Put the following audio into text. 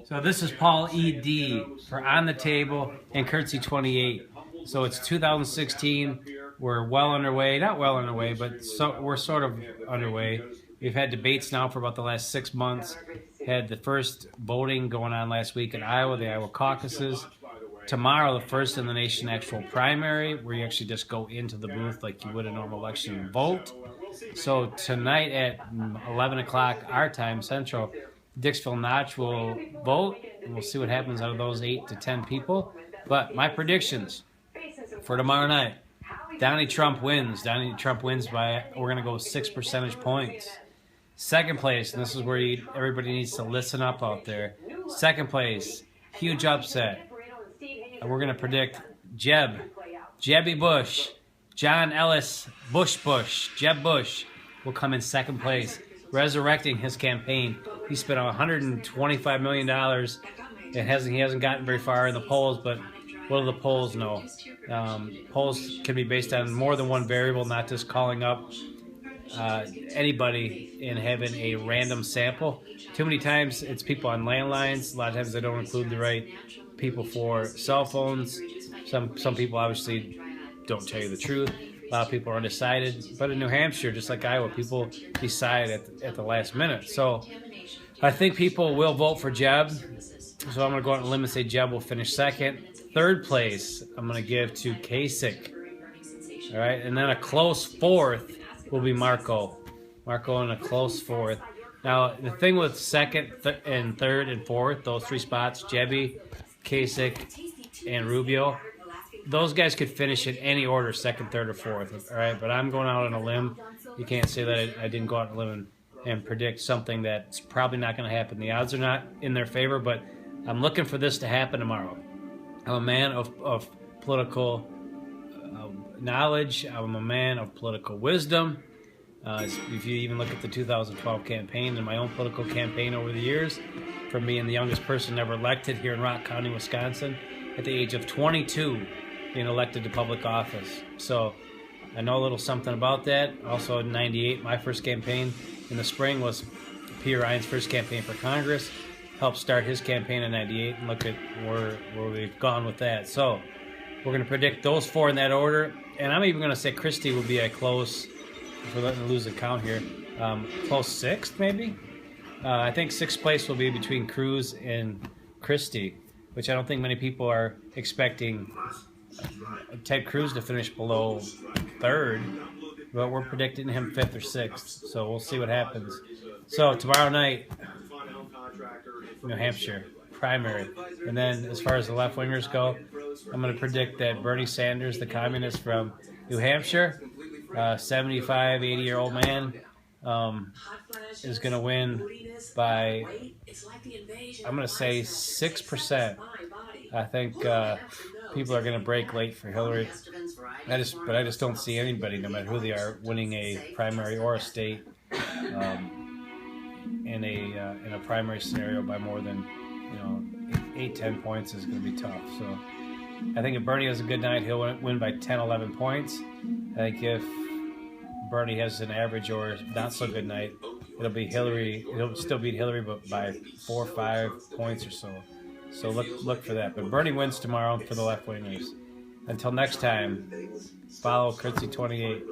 So this is Paul E.D. for On the Table and Curtsy 28. So it's 2016. We're well underway. Not well underway, but we're sort of underway. We've had debates now for about the last 6 months. Had the first voting going on last week in Iowa, the Iowa caucuses. Tomorrow, the first in the nation actual primary, where you actually just go into the booth like you would a normal election and vote. So tonight at 11 o'clock our time, Central, Dixville Notch will vote, and we'll see what happens out of those 8 to 10 people. But my predictions for tomorrow night: Donnie Trump wins. Donnie Trump wins by, we're going to go 6 percentage points. Second place, and this is where everybody needs to listen up out there. Second place, huge upset. And we're going to predict Jebby Bush, John Ellis Jeb Bush will come in second place, resurrecting his campaign. He spent $125 million. He hasn't gotten very far in the polls, but what do the polls know? Polls can be based on more than one variable, not just calling up anybody and having a random sample. Too many times it's people on landlines. A lot of times they don't include the right people for cell phones. Some people obviously don't tell you the truth. A lot of people are undecided. But in New Hampshire, just like Iowa, people decide at the last minute. So I think people will vote for Jeb. So I'm going to go out on a limb and say Jeb will finish second. Third place, I'm going to give to Kasich. All right, and then a close fourth will be Marco. Marco in a close fourth. Now, the thing with second and third and fourth, those 3 spots, Jebby, Kasich, and Rubio, those guys could finish in any order, second, third, or fourth. All right, but I'm going out on a limb. You can't say that I didn't go out on a limb and predict something that's probably not going to happen. The odds are not in their favor, but I'm looking for this to happen tomorrow. I'm a man of political knowledge. I'm a man of political wisdom. If you even look at the 2012 campaign and my own political campaign over the years, from being the youngest person ever elected here in Rock County, Wisconsin, at the age of 22, being elected to public office. So I know a little something about that. Also in '98, my first campaign in the spring was Peter Ryan's first campaign for Congress. Helped start his campaign in '98, and look at where we've gone with that. So we're going to predict those 4 in that order. And I'm even going to say Christie will be a close, if we're letting lose the count here, close 6th maybe. I think 6th place will be between Cruz and Christie, which I don't think many people are expecting Ted Cruz to finish below 3rd, but we're predicting him 5th or 6th, so we'll see what happens. So tomorrow night, New Hampshire primary, and then as far as the left-wingers go, I'm going to predict that Bernie Sanders, the communist from New Hampshire, 75, 80-year-old man, is going to win by, I'm going to say 6%. I think people are going to break late for Hillary. But I just don't see anybody, no matter who they are, winning a primary or a state in a primary scenario by more than 8-10 points is going to be tough. So I think if Bernie has a good night, he'll win by 10-11 points. I think if Bernie has an average or not so good night, it'll be Hillary. He'll still beat Hillary, but by 4 or 5 points or so. So look for that. But Bernie wins tomorrow for the left wingers. Until next time, follow Curtsy 28.